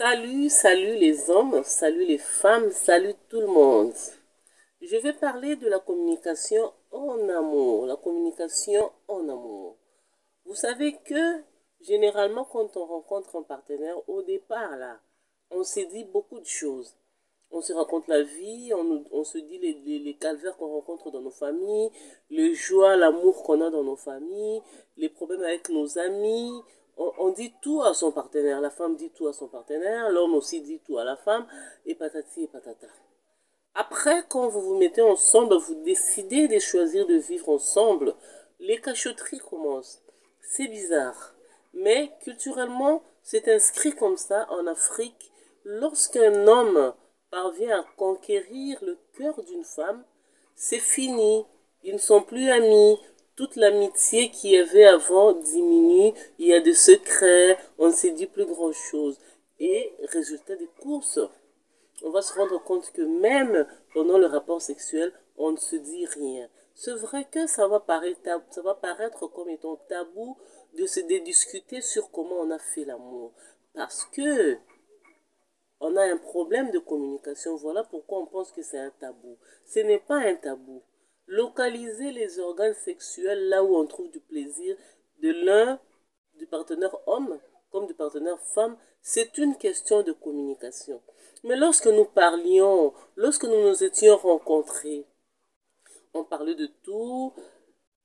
Salut les hommes, salut les femmes, salut tout le monde. Je vais parler de la communication en amour. La communication en amour. Vous savez que généralement quand on rencontre un partenaire, au départ là, on s'est dit beaucoup de choses. On se raconte la vie, on se dit les calvaires qu'on rencontre dans nos familles, les joies, l'amour qu'on a dans nos familles, les problèmes avec nos amis. On dit tout à son partenaire. La femme dit tout à son partenaire, l'homme aussi dit tout à la femme, et patati et patata. Après, quand vous vous mettez ensemble, vous décidez de choisir de vivre ensemble, les cachotteries commencent. C'est bizarre. Mais culturellement, c'est inscrit comme ça en Afrique. Lorsqu'un homme parvient à conquérir le cœur d'une femme, c'est fini. Ils ne sont plus amis. Toute l'amitié qu'il y avait avant diminue. Il y a des secrets. On ne s'est dit plus grand-chose. Et résultat des courses, on va se rendre compte que même pendant le rapport sexuel, on ne se dit rien. C'est vrai que ça va paraître comme étant tabou de discuter sur comment on a fait l'amour. Parce que on a un problème de communication. Voilà pourquoi on pense que c'est un tabou. Ce n'est pas un tabou. Localiser les organes sexuels là où on trouve du plaisir de l'un, du partenaire homme comme du partenaire femme, c'est une question de communication. Mais lorsque nous parlions, lorsque nous nous étions rencontrés, on parlait de tout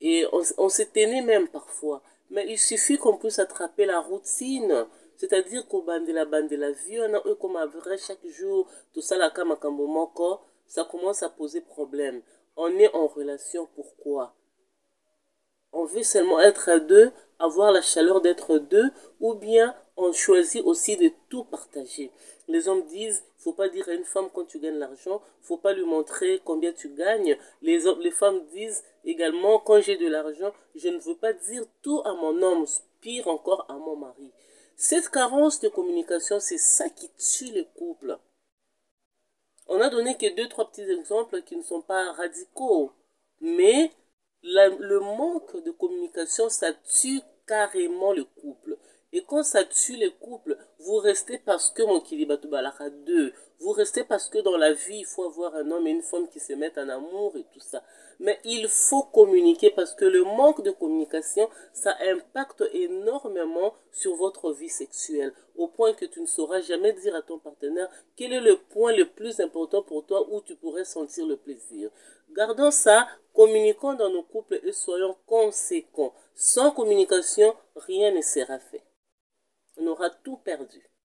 et on s'éteignait même parfois. Mais il suffit qu'on puisse attraper la routine. C'est-à-dire qu'au bande de la vie, on a eux comme un vrai chaque jour, tout ça la kamakamomoko, ça commence à poser problème. On est en relation, pourquoi? On veut seulement être à deux, avoir la chaleur d'être deux, ou bien on choisit aussi de tout partager. Les hommes disent, faut pas dire à une femme quand tu gagnes l'argent, faut pas lui montrer combien tu gagnes. Les femmes disent également, quand j'ai de l'argent, je ne veux pas dire tout à mon homme, pire encore à mon mari. Cette carence de communication, c'est ça qui tue les couples. On a donné que deux, trois petits exemples qui ne sont pas radicaux, mais le manque de communication, ça tue carrément le couple. Et quand ça tue les couples, vous restez parce que mon kilibatubalaka 2, vous restez parce que dans la vie, il faut avoir un homme et une femme qui se mettent en amour et tout ça. Mais il faut communiquer parce que le manque de communication, ça impacte énormément sur votre vie sexuelle. Au point que tu ne sauras jamais dire à ton partenaire quel est le point le plus important pour toi où tu pourrais sentir le plaisir. Gardons ça, communiquons dans nos couples et soyons conséquents. Sans communication, rien ne sera fait. On aura tout perdu.